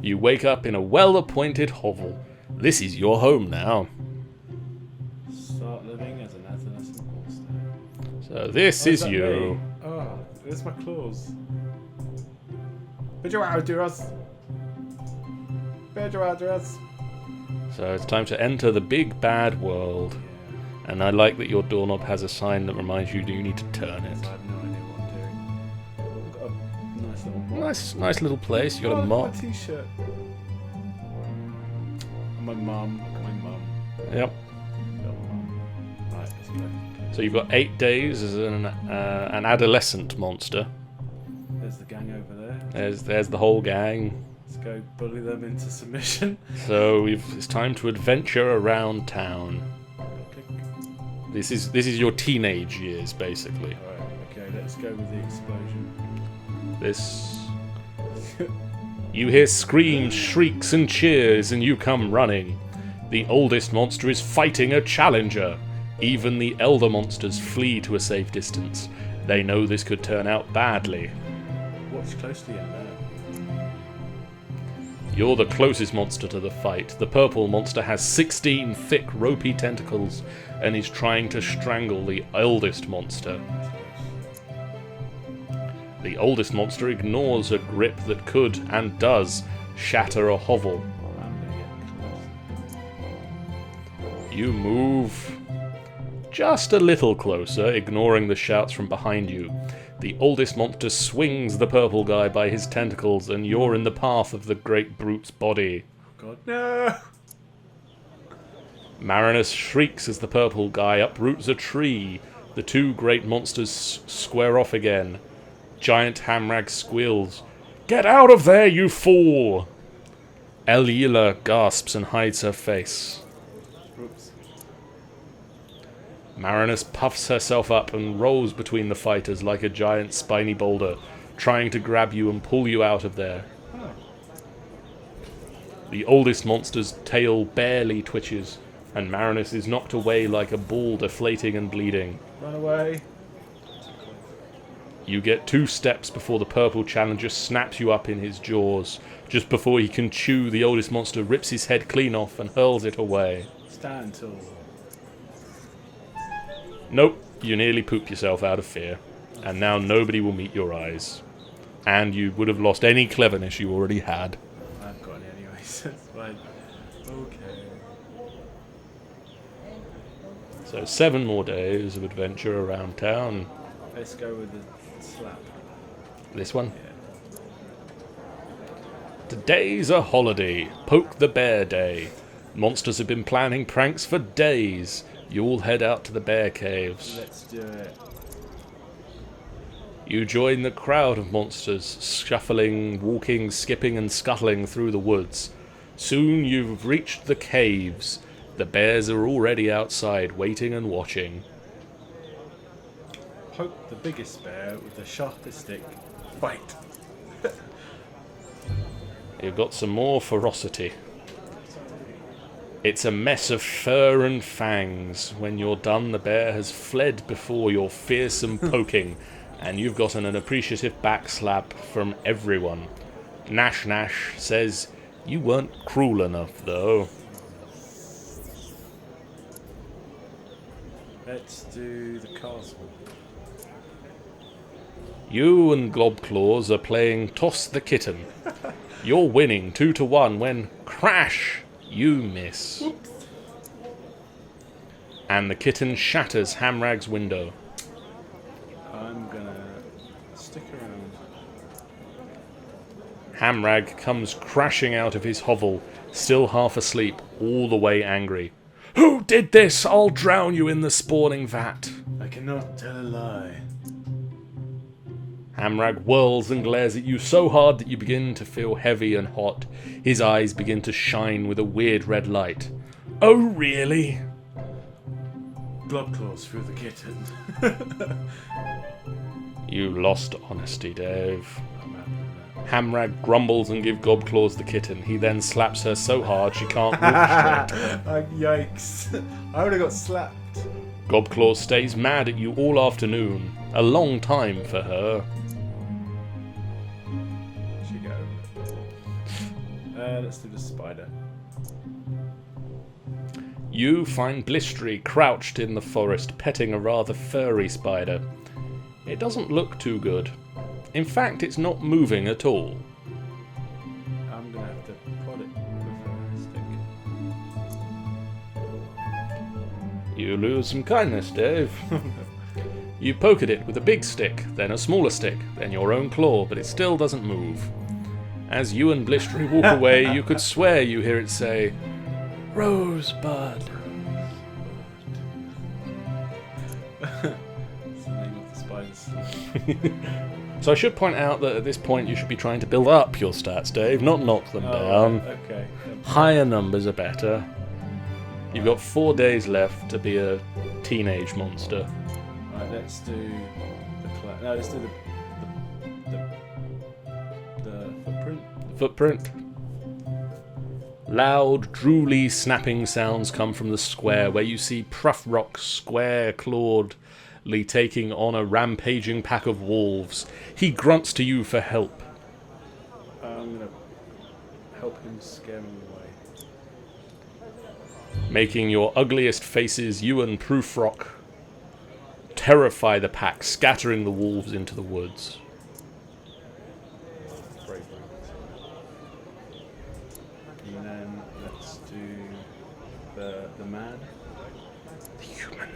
You wake up in a well-appointed hovel. This is your home now. Start living as an adolescent monster. So this is that you. me? Oh, there's my claws. Pedro. So it's time to enter the big bad world. Yeah. And I like that your doorknob has a sign that reminds you you need to turn it. So I have no idea what I'm doing. I've got a nice little box. Nice little place. You got a mop. My t-shirt. And my mum. Look at my mum. Yep. Little mum. Right, let's go. So you've got 8 days as an adolescent monster. There's the gang over there. There's the whole gang. Let's go bully them into submission. So it's time to adventure around town. Click. This is your teenage years, basically. Alright, okay, let's go with the explosion. You hear screams, shrieks, and cheers, and you come running. The oldest monster is fighting a challenger. Even the elder monsters flee to a safe distance. They know this could turn out badly. Watch closely in there. You're the closest monster to the fight. The purple monster has 16 thick, ropey tentacles and is trying to strangle the eldest monster. The oldest monster ignores a grip that could, and does, shatter a hovel. I'm gonna get close. You move just a little closer, ignoring the shouts from behind you. The oldest monster swings the purple guy by his tentacles, and you're in the path of the great brute's body. Oh god, no! Marinus shrieks as the purple guy uproots a tree. The two great monsters square off again. Giant Hamrag squeals. "Get out of there, you fool!" Elila gasps and hides her face. Oops. Marinus puffs herself up and rolls between the fighters like a giant spiny boulder, trying to grab you and pull you out of there. Oh. The oldest monster's tail barely twitches, and Marinus is knocked away like a ball, deflating and bleeding. Run away. You get 2 steps before the purple challenger snaps you up in his jaws. Just before he can chew, the oldest monster rips his head clean off and hurls it away. Stand tall. Nope, you nearly pooped yourself out of fear, and now nobody will meet your eyes. And you would have lost any cleverness you already had. I haven't got any anyway, so it's fine. Okay. So 7 more days of adventure around town. Let's go with the slap. This one? Yeah. Today's a holiday. Poke the Bear Day. Monsters have been planning pranks for days. You all head out to the bear caves. Let's do it. You join the crowd of monsters, shuffling, walking, skipping and scuttling through the woods. Soon you've reached the caves. The bears are already outside, waiting and watching. Poke the biggest bear with the sharpest stick. Fight. You've got some more ferocity. It's a mess of fur and fangs. When you're done, the bear has fled before your fearsome poking, and you've gotten an appreciative backslap from everyone. Nash Nash says, "You weren't cruel enough, though." Let's do the castle. You and Globclaws are playing Toss the Kitten. You're winning 2-1 when, crash, you miss. Oops. And the kitten shatters Hamrag's window. I'm gonna stick around. Hamrag comes crashing out of his hovel, still half asleep, all the way angry. "Who did this? I'll drown you in the spawning vat." I cannot tell a lie. Hamrag whirls and glares at you so hard that you begin to feel heavy and hot. His eyes begin to shine with a weird red light. "Oh, really?" Globclaws through the kitten. You lost honesty, Dave. I'm happy with that. Hamrag grumbles and gives Globclaws the kitten. He then slaps her so hard she can't walk straight. Yikes. I would have got slapped. Globclaws stays mad at you all afternoon. A long time for her. She go. Let's do the spider. You find Blistery crouched in the forest, petting a rather furry spider. It doesn't look too good. In fact, it's not moving at all. I'm gonna have to prod it with a stick. You lose some kindness, Dave. You poke at it with a big stick, then a smaller stick, then your own claw, but it still doesn't move. As you and Blistery walk away, you could swear you hear it say, "Rosebud." That's the name of the spiders. So I should point out that at this point you should be trying to build up your stats, Dave, not knock them down. Right, okay. Higher numbers are better. You've got 4 days left to be a teenage monster. Right, let's do the let's do the footprint. Footprint. Loud, drooly, snapping sounds come from the square, where you see Prufrock square-clawedly taking on a rampaging pack of wolves. He grunts to you for help. I'm gonna help him scare him away. Making your ugliest faces, you and Prufrock terrify the pack, scattering the wolves into the woods. And then let's do the man. The human.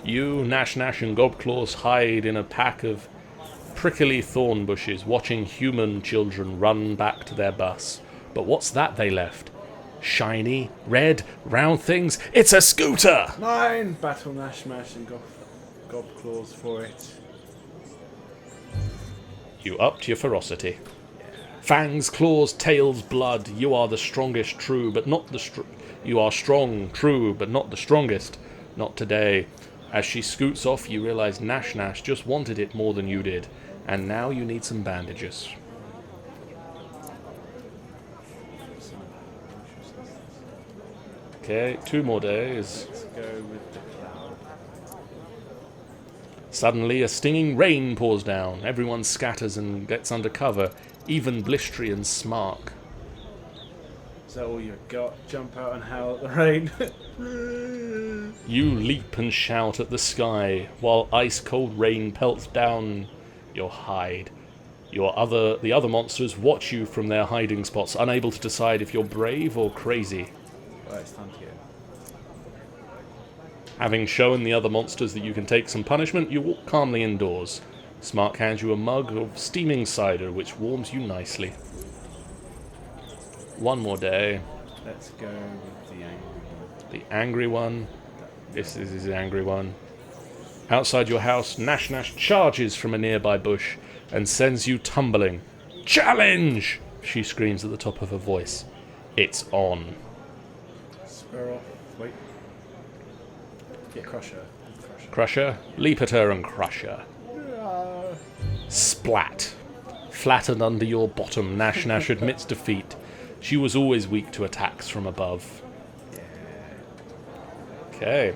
You, Nash, and Gobclaws hide in a pack of prickly thorn bushes, watching human children run back to their bus. But what's that they left? Shiny, red, round things. It's a scooter! Mine! Battle Nash and Gobclaws for it. You upped your ferocity. Fangs, claws, tails, blood. You are the strongest, true, but not the You are strong, true, but not the strongest. Not today. As she scoots off, you realize Nash just wanted it more than you did, and now you need some bandages. Okay, 2 more days. Let's go with the cloud. Suddenly, a stinging rain pours down. Everyone scatters and gets under cover, even Blistery and Smark. Is that all you got? Jump out and howl at the rain. You leap and shout at the sky, while ice-cold rain pelts down your hide. The other monsters watch you from their hiding spots, unable to decide if you're brave or crazy. Right, it's time to get in. Having shown the other monsters that you can take some punishment, you walk calmly indoors. Smark hands you a mug of steaming cider, which warms you nicely. 1 more day. Let's go with the angry one. The angry one. This is the angry one. Outside your house, Nash charges from a nearby bush and sends you tumbling. Challenge! She screams at the top of her voice. It's on. Square off. Wait. Get Crusher. Crusher, leap at her and crush her. Splat. Flattened under your bottom, Nash admits defeat. She was always weak to attacks from above. Okay.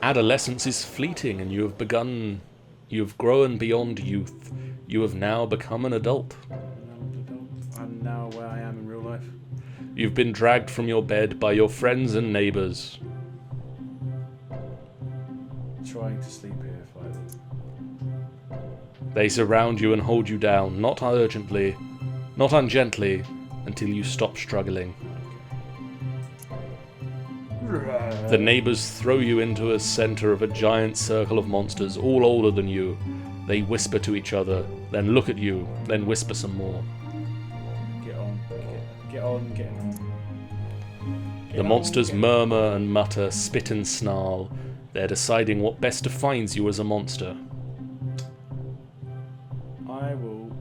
Adolescence is fleeting, and you have grown beyond youth. You have now become an adult. I'm now where I am in real life. You've been dragged from your bed by your friends and neighbours. Trying to sleep here, finally. They surround you and hold you down, not urgently, not ungently, until you stop struggling. The neighbours throw you into a centre of a giant circle of monsters, all older than you. They whisper to each other, then look at you, then whisper some more. Get on. Get on. The monsters murmur and mutter, spit and snarl. They're deciding what best defines you as a monster. I will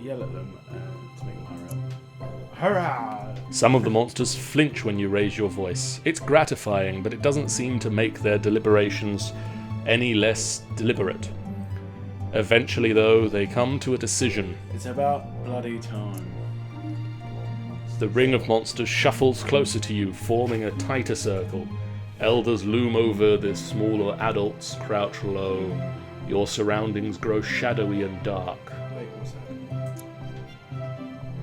yell at them to make them hurry up. Hurrah! Some of the monsters flinch when you raise your voice. It's gratifying, but it doesn't seem to make their deliberations any less deliberate. Eventually, though, they come to a decision. It's about bloody time. The ring of monsters shuffles closer to you, forming a tighter circle. Elders loom over, the smaller adults crouch low. Your surroundings grow shadowy and dark. Wait, what's happening?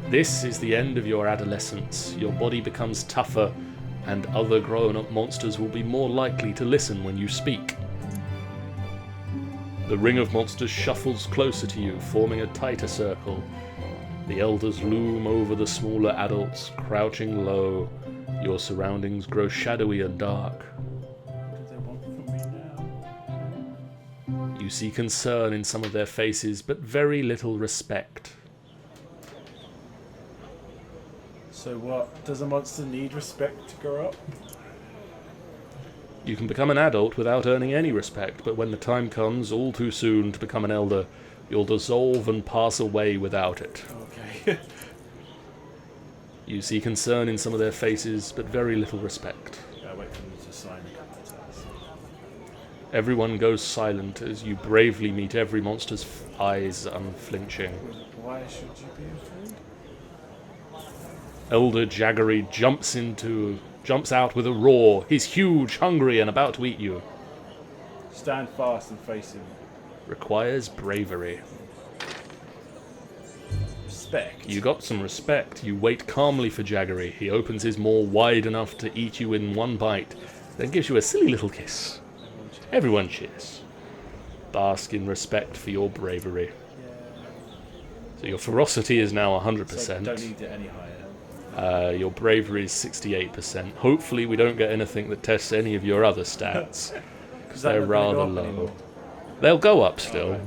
This is the end of your adolescence. Your body becomes tougher, and other grown-up monsters will be more likely to listen when you speak. The ring of monsters shuffles closer to you, forming a tighter circle. The elders loom over the smaller adults, crouching low. Your surroundings grow shadowy and dark. What do they want from me now? You see concern in some of their faces, but very little respect. So what? Does a monster need respect to grow up? You can become an adult without earning any respect, but when the time comes, all too soon, to become an elder, you'll dissolve and pass away without it. Okay. You see concern in some of their faces, but very little respect. Yeah, wait for them to sign a couple of times. Everyone goes silent as you bravely meet every monster's eyes unflinching. Why should you be afraid? Elder Jaggery jumps out with a roar. He's huge, hungry, and about to eat you. Stand fast and face him. Requires bravery. Respect. You got some respect. You wait calmly for Jaggery. He opens his maw wide enough to eat you in one bite, then gives you a silly little kiss. Everyone cheers. Bask in respect for your bravery. Yeah. So your ferocity is now 100%. So don't need it any higher. Your bravery is 68%. Hopefully we don't get anything that tests any of your other stats, because they're rather low. They'll go up still.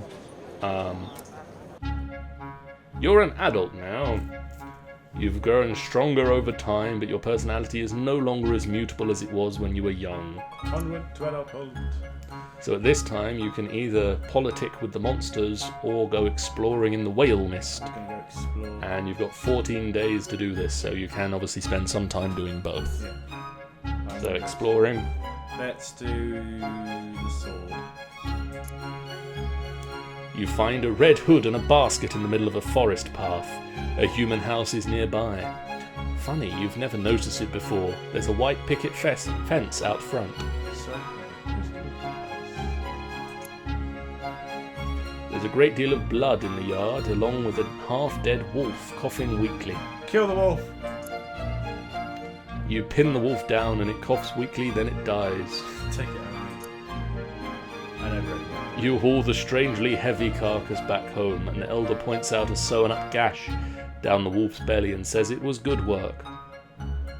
You're an adult now. You've grown stronger over time, but your personality is no longer as mutable as it was when you were young. Onward to adulthood. So at this time, you can either politic with the monsters or go exploring in the whale mist. I'm gonna go explore. And you've got 14 days to do this, so you can obviously spend some time doing both. Yeah. So exploring. Let's do the sword. You find a red hood and a basket in the middle of a forest path. A human house is nearby. Funny, you've never noticed it before. There's a white picket fence out front. There's a great deal of blood in the yard, along with a half-dead wolf coughing weakly. Kill the wolf! You pin the wolf down and it coughs weakly, then it dies. Take it out of me. I know very well. You haul the strangely heavy carcass back home, and the elder points out a sewn-up gash down the wolf's belly and says it was good work.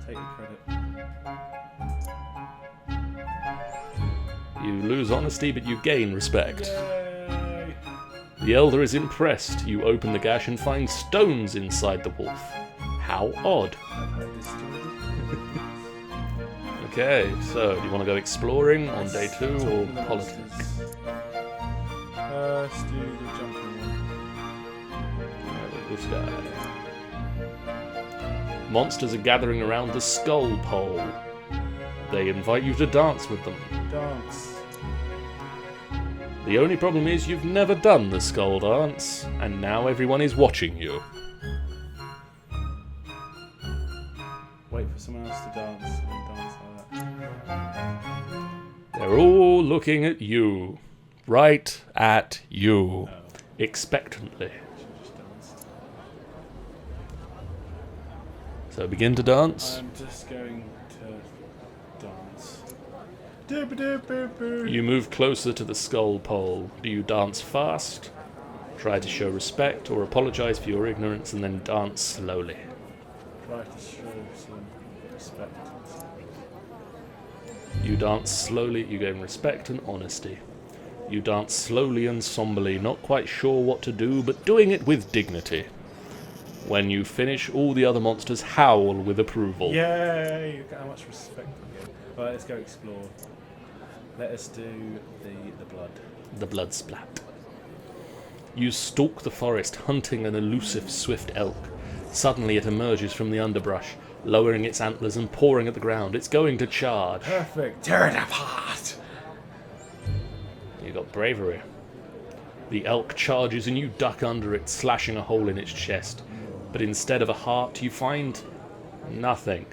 Take the credit. You lose honesty, but you gain respect. Yay! The elder is impressed. You open the gash and find stones inside the wolf. How odd. I've heard this story. Okay, so do you want to go exploring on day 2 or Talk to the politics? monsters. Let's do the jumping This guy. Monsters are gathering around the skull pole. They invite you to dance with them. one. Dance. The only problem is you've never done the skull dance, and now everyone is watching you. Wait for someone else to dance and dance like that. They're all looking at you. Right at you. Oh, Expectantly. should've just danced. So begin to dance. I'm just going to dance. Doop-a-doop-boop-boop. You move closer to the skull pole. Do you dance fast? Try to show respect or apologize for your ignorance and then dance slowly. Try to show some respect. You dance slowly, you gain respect and honesty. You dance slowly and somberly, not quite sure what to do, but doing it with dignity. When you finish, all the other monsters howl with approval. Yay! Look at how much respect we get. Right, let's go explore. Let us do the blood. The blood splat. You stalk the forest, hunting an elusive swift elk. Suddenly it emerges from the underbrush, lowering its antlers and pawing at the ground. It's going to charge. Perfect. Tear it apart. You got bravery. The elk charges and you duck under it, slashing a hole in its chest. But instead of a heart, you find nothing.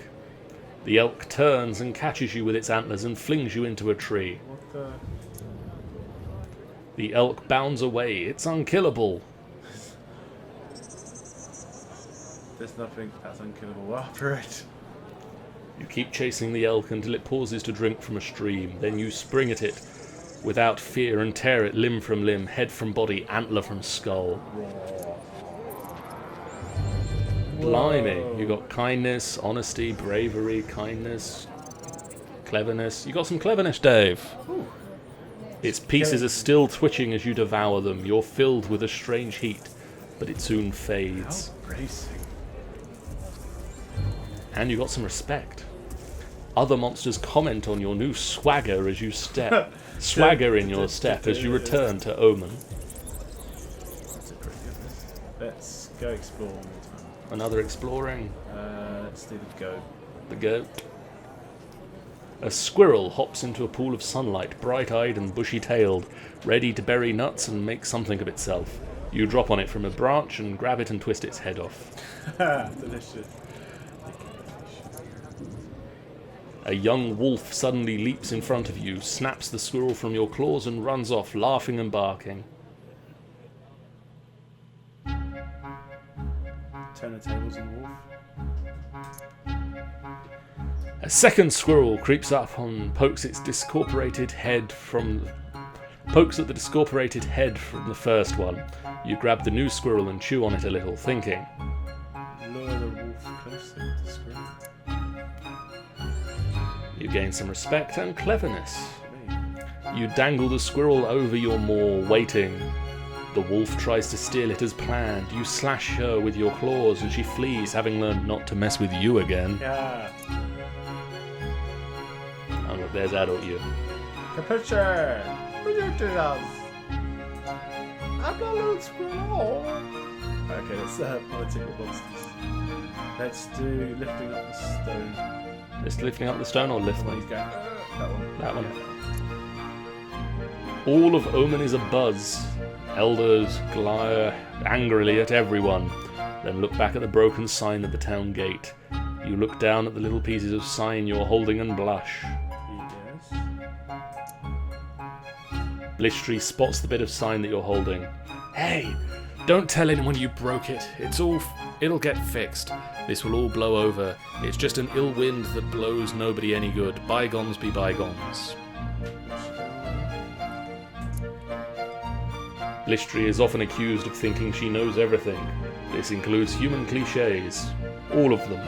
The elk turns and catches you with its antlers and flings you into a tree. What the? The elk bounds away. It's unkillable. there's nothing that's unkillable after it. You keep chasing the elk until it pauses to drink from a stream. Then you spring at it without fear and tear it limb from limb, head from body, antler from skull. Blimey. You got kindness, honesty, bravery, kindness, cleverness. You got some cleverness, Dave. Ooh. Its pieces are still twitching as you devour them. You're filled with a strange heat, but it soon fades. How bracing. And you got some respect. Other monsters comment on your new swagger as you step. Swagger in your step as you return to Omen. That's a pretty good list. Let's go explore one more time. Another exploring. Let's do the goat. The goat. A squirrel hops into a pool of sunlight, bright-eyed and bushy-tailed, ready to bury nuts and make something of itself. You drop on it from a branch and grab it and twist its head off. Delicious. A young wolf suddenly leaps in front of you, snaps the squirrel from your claws and runs off, laughing and barking. Turn the tables on the wolf. A second squirrel creeps up and pokes at the discorporated head from the first one. You grab the new squirrel and chew on it a little, thinking. Lure the wolf closer to the squirrel. You gain some respect and cleverness. You dangle the squirrel over your maw, waiting. The wolf tries to steal it as planned. You slash her with your claws and she flees, having learned not to mess with you again. Yeah. Oh look, there's adult you. Capuchin! What you do us? I'm not a little squirrel. Okay, let's politic with monsters. Let's do lifting up the stone. It's lifting up the stone or lifting? He's going, that one. That one. All of Omen is abuzz. Elders glare angrily at everyone, then look back at the broken sign at the town gate. You look down at the little pieces of sign you're holding and blush. Yes. Blistry spots the bit of sign that you're holding. Hey, don't tell anyone you broke it. It'll get fixed. This will all blow over. It's just an ill wind that blows nobody any good. Bygones be bygones. Blistry is often accused of thinking she knows everything. This includes human cliches. All of them.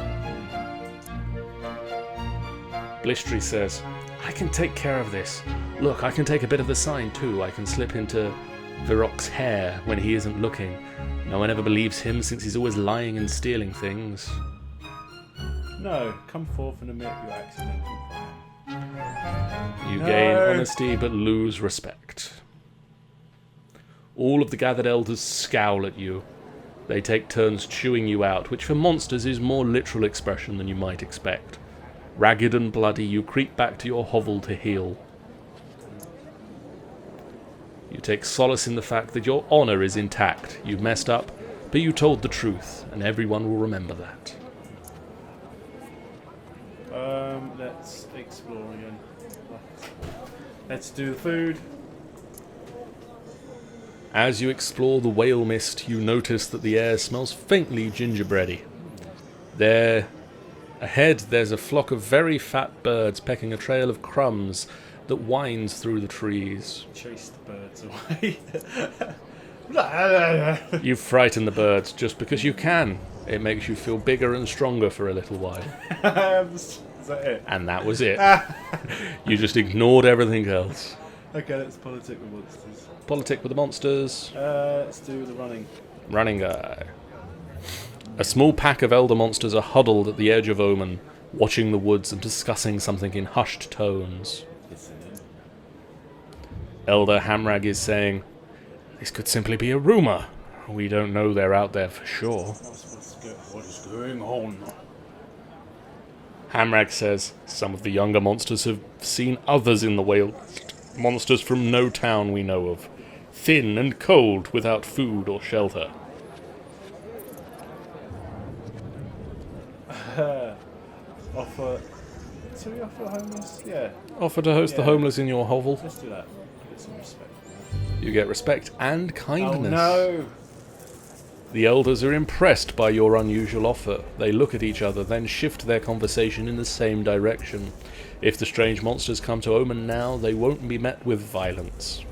Blistry says, I can take care of this. Look, I can take a bit of the sign too. I can slip into Virok's hair when he isn't looking. No one ever believes him since he's always lying and stealing things. No, come forth and admit your accidental crime. You gain honesty but lose respect. All of the gathered elders scowl at you. They take turns chewing you out, which for monsters is more literal expression than you might expect. Ragged and bloody, you creep back to your hovel to heal. You take solace in the fact that your honour is intact. You messed up, but you told the truth, and everyone will remember that. Let's explore again. Let's do the food. As you explore the whale mist, you notice that the air smells faintly gingerbready. There, ahead, there's a flock of very fat birds pecking a trail of crumbs that winds through the trees. Chase the birds away. You frighten the birds just because you can. It makes you feel bigger and stronger for a little while. Is that it? And that was it. You just ignored everything else. Okay, let's politic with monsters. Politic with the monsters. Let's do the running. Running guy. A small pack of elder monsters are huddled at the edge of Omen, watching the woods and discussing something in hushed tones. Elder Hamrag is saying, this could simply be a rumour. We don't know they're out there for sure. What is going on? Hamrag says, some of the younger monsters have seen others in the whale. Monsters from no town we know of. Thin and cold, without food or shelter. Offer. So we offer homeless? Yeah. Offer to host the homeless in your hovel. Let's do that. Get some respect. You get respect and kindness. Oh no! The elders are impressed by your unusual offer. They look at each other, then shift their conversation in the same direction. If the strange monsters come to Omen now, they won't be met with violence.